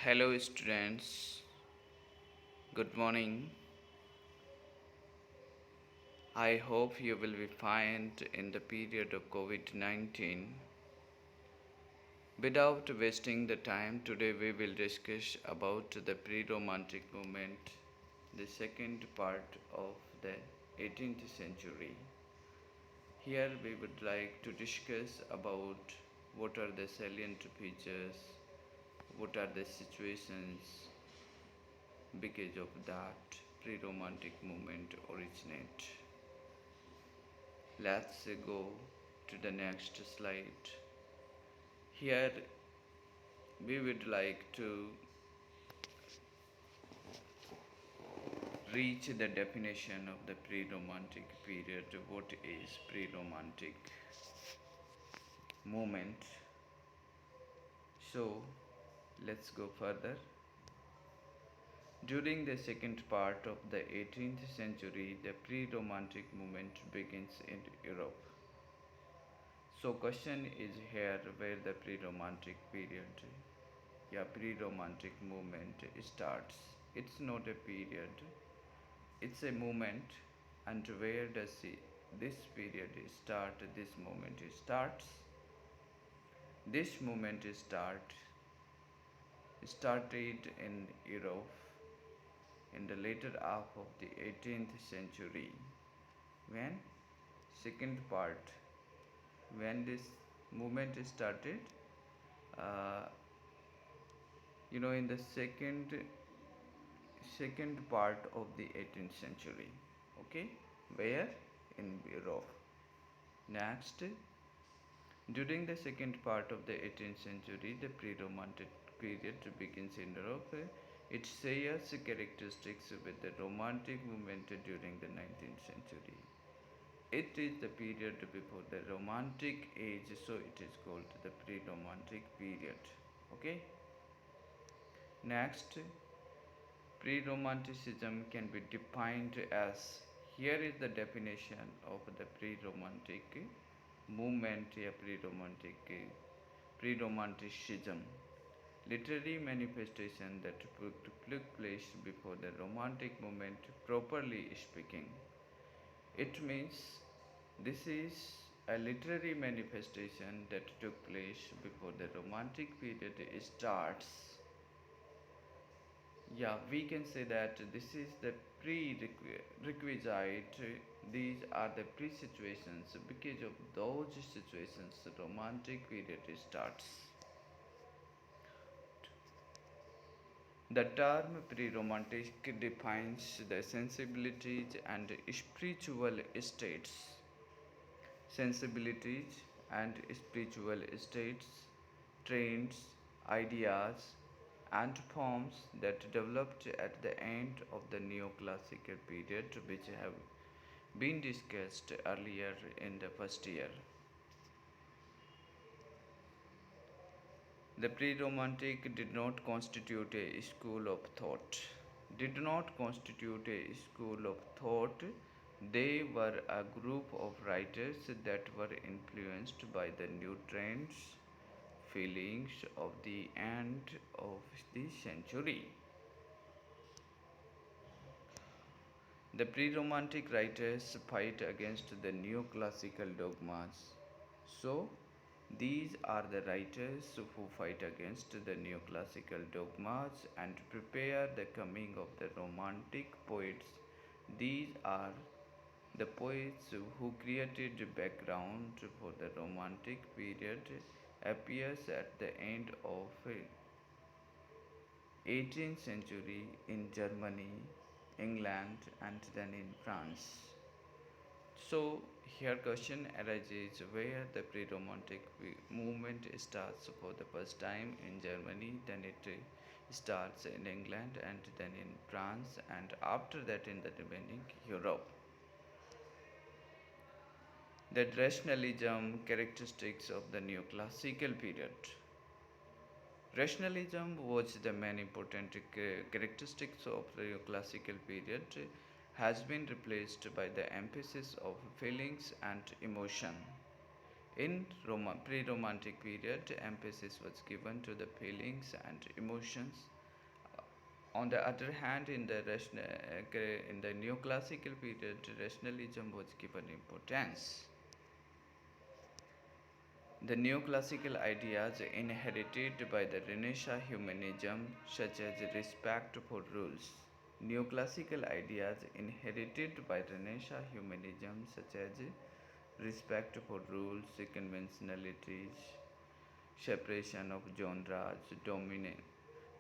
Hello, students. Good morning. I hope you will be fine in the period of COVID 19. Without wasting the time, today we will discuss about the pre romantic movement, the second part of the 18th century. Here we would like to discuss about what are the salient features, what are the situations because of that pre-romantic movement originate. Let's go to the next slide. Here we would like to reach the definition of the pre-romantic period. What is pre-romantic movement? So let's go further. During the second part of the 18th century, the pre-romantic movement begins in Europe. So question is here where the pre-romantic period, pre-romantic movement starts. It's not a period, it's a movement. And where does this period start? This movement starts. This movement started in Europe in the later half of the 18th century. When second part, when this movement started, uh, in the second part of the 18th century. Okay, where in Europe. Next, during the second part of the 18th century, the pre-romantic period begins in Europe. It shares characteristics with the romantic movement during the 19th century. It is the period before the romantic age, so it is called the pre-romantic period. Okay. Next, pre-romanticism can be defined as, here is the definition of the pre-romantic movement. Pre-romanticism, literary manifestation that took place before the romantic movement. Properly speaking, it means this is a literary manifestation that took place before the romantic period starts. We can say that this is the prerequisite. These are the pre-situations. Because of those situations, the romantic period starts. The term pre-romantic defines the sensibilities and spiritual states. Sensibilities and spiritual states, trends, ideas, and forms that developed at the end of the neoclassical period, which have been discussed earlier in the first year. The pre-romantic did not constitute a school of thought. They were a group of writers that were influenced by the new trends, feelings of the end of the century. The pre-romantic writers fight against the neoclassical dogmas. So, these are the writers who fight against the neoclassical dogmas and prepare the coming of the romantic poets. These are the poets who created background for the romantic period appears at the end of 18th century in Germany, England, and then in France. So here question arises where the pre-romantic movement starts for the first time in Germany, then it starts in England, and then in France, and after that in the remaining Europe. The rationalism characteristics of the neoclassical period. Rationalism was the main important characteristics of the classical period has been replaced by the emphasis of feelings and emotion. In pre-romantic period, emphasis was given to the feelings and emotions. On the other hand, in the neoclassical period, rationalism was given importance. The neoclassical ideas inherited by the Renaissance humanism, such as respect for rules. Neoclassical ideas inherited by Renaissance humanism, such as respect for rules, conventionalities, separation of genres,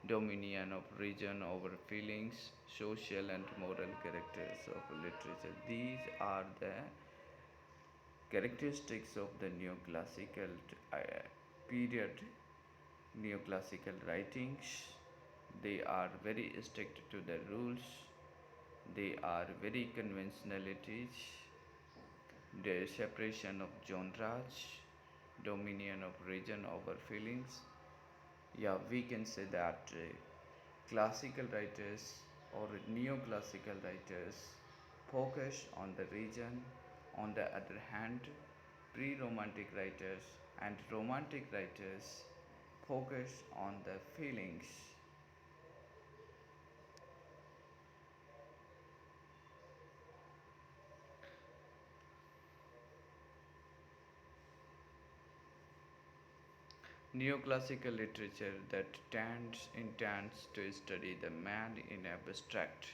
dominion of reason over feelings, social and moral characters of literature. These are the characteristics of the neoclassical uh, period. Neoclassical writings, they are very strict to the rules, they are very conventionalities, the separation of genres, dominion of region over feelings. Yeah, we can say that classical writers or neoclassical writers focus on the region. On the other hand, pre-romantic writers and romantic writers focus on the feelings. Neoclassical literature that intends to study the man in abstract.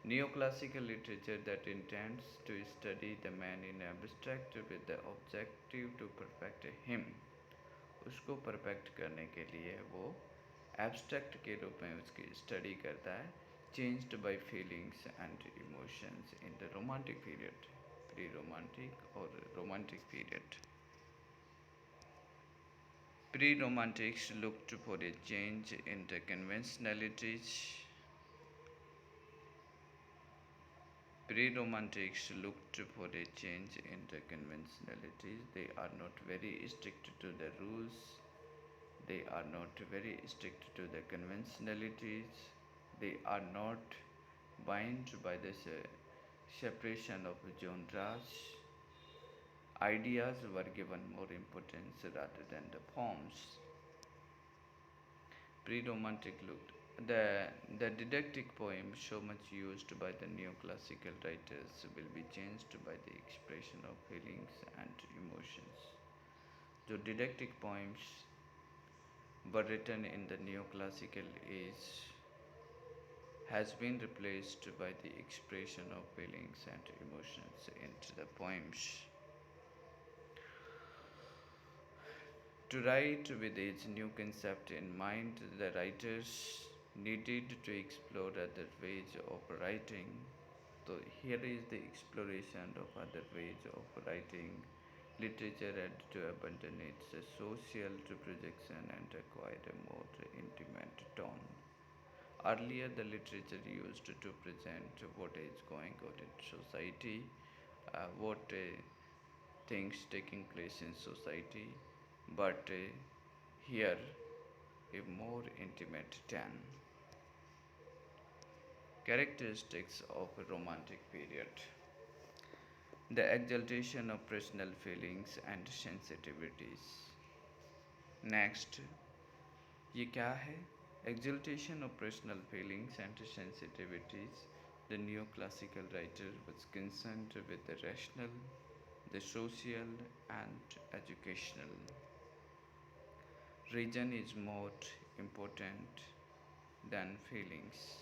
Neoclassical literature that intends to study the man in abstract with the objective to perfect him. उसको perfect करने के लिए वो abstract के रूप में उसकी study करता है, changed by feelings and emotions in the romantic period, pre romantic और romantic period. Pre-romantics looked for a change in the conventionalities. Pre-romantics looked for a change in the conventionalities. They are not very strict to the rules. They are not very strict to the conventionalities. They are not bound by the separation of genres. Ideas were given more importance rather than the forms. Pre-romantic looked. The didactic poem, so much used by the neoclassical writers, will be changed by the expression of feelings and emotions. The didactic poems were written in the neoclassical age has been replaced by the expression of feelings and emotions into the poems. To write with its new concept in mind, the writers needed to explore other ways of writing. So here is the exploration of other ways of writing. Literature had to abandon its social projection and acquire a more intimate tone. Earlier, the literature used to present what is going on in society, what things taking place in society, but here a more intimate tone. Characteristics of a romantic period. The exaltation of personal feelings and sensitivities. Next, ये क्या है? Exaltation of personal feelings and sensitivities. The neoclassical writer was concerned with the rational, the social, and educational. Reason is more important than feelings.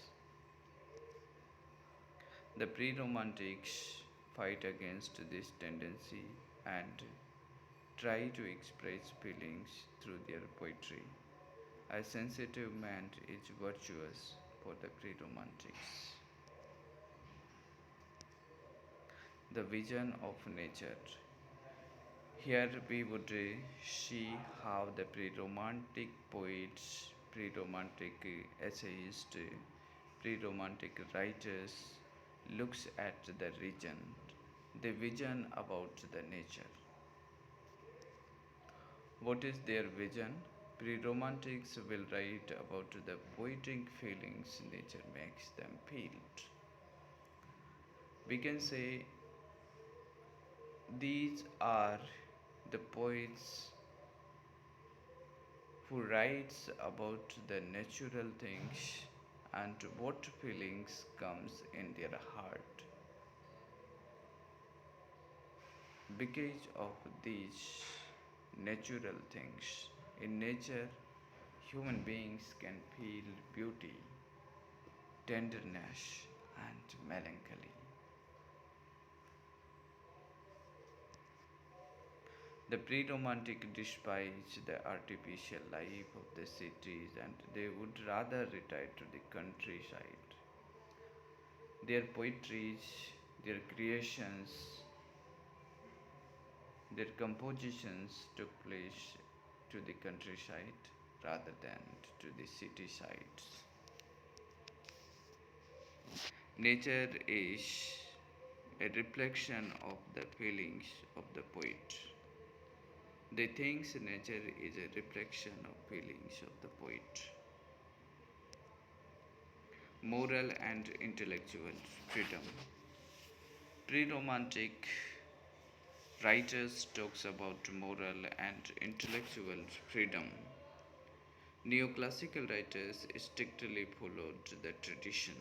The pre-romantics fight against this tendency and try to express feelings through their poetry. A sensitive man is virtuous for the pre-romantics. The vision of nature. Here we would see how the pre-romantic poets, pre-romantic essayists, pre-romantic writers looks at the region, the vision about the nature. What is their vision? Pre-romantics will write about the poetic feelings nature makes them feel. We can say these are The poets who writes about the natural things and what feelings comes in their heart. Because of these natural things in nature, human beings can feel beauty, tenderness, and melancholy. The pre-romantic despise the artificial life of the cities and they would rather retire to the countryside. Their poetries, their creations, their compositions took place to the countryside rather than to the city sides. Nature is a reflection of the feelings of the poet. They think nature is a reflection of feelings of the poet. Moral and intellectual freedom. Pre-romantic writers talks about moral and intellectual freedom. Neoclassical writers strictly followed the tradition.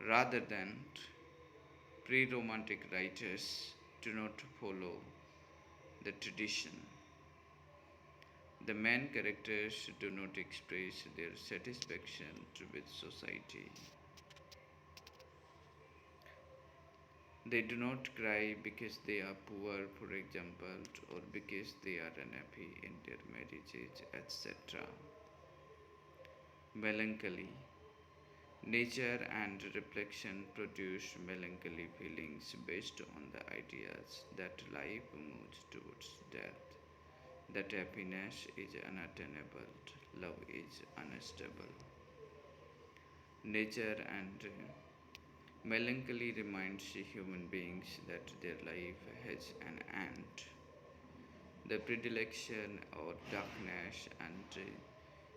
Rather than pre-romantic writers do not follow the tradition. The main characters do not express their satisfaction with society. They do not cry because they are poor, for example, or because they are unhappy in their marriages, etc. Melancholy. Nature and reflection produce melancholy feelings based on the ideas that life moves towards death, that happiness is unattainable, love is unstable. Nature and melancholy reminds human beings that their life has an end. The predilection of darkness and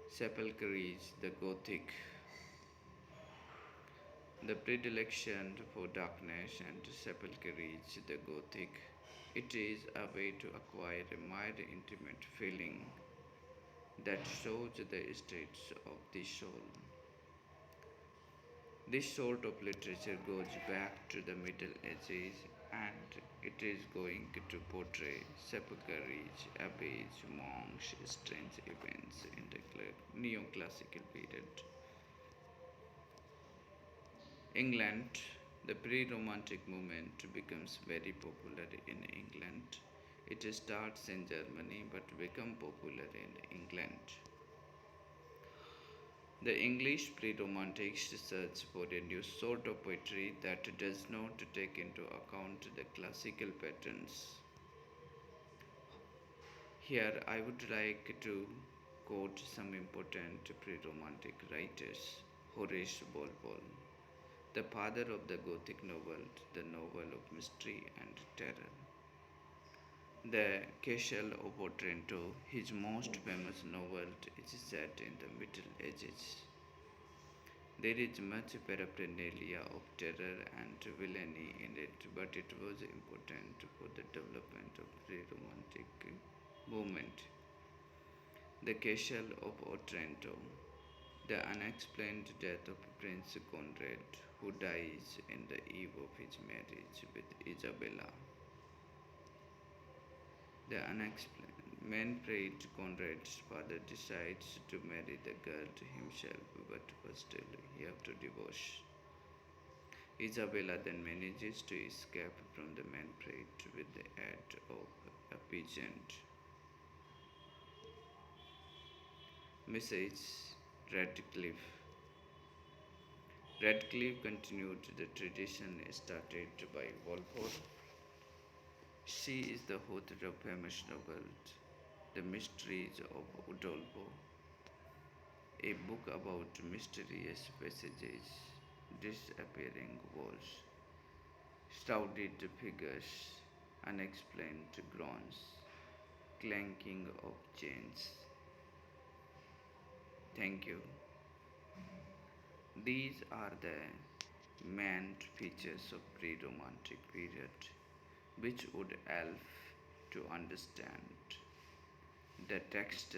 sepulchres, the Gothic. The predilection for darkness and sepulchres, the Gothic. It is a way to acquire a mild, intimate feeling that shows the states of the soul. This sort of literature goes back to the Middle Ages and it is going to portray sepulchres, abbeys, monks, strange events in the neoclassical period. England, the pre-romantic movement becomes very popular in England. It starts in Germany but becomes popular in England. The English pre-romantics search for a new sort of poetry that does not take into account the classical patterns. Here I would like to quote some important pre-romantic writers. Horace Walpole, the father of the Gothic novel, the novel of mystery and terror. The Castle of Otranto, his most famous novel, is set in the Middle Ages. There is much paraphernalia of terror and villainy in it, but it was important for the development of pre-romantic movement. The Castle of Otranto, the unexplained death of Prince Conrad, who dies in the eve of his marriage with Isabella. The unexplained Manfred Conrad's father decides to marry the girl himself, but first he have to divorce. Isabella then manages to escape from the Manfred with the aid of a peasant. Mrs. Radcliffe. Radcliffe continued the tradition started by Walpole. She is the author of famous novels The Mysteries of Udolpho, a book about mysterious passages, disappearing walls, shrouded figures, unexplained groans, clanking of chains. Thank you. These are the main features of pre-romantic period which would help to understand the texts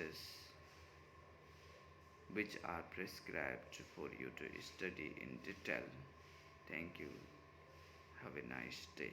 which are prescribed for you to study in detail. Thank you. Have a nice day.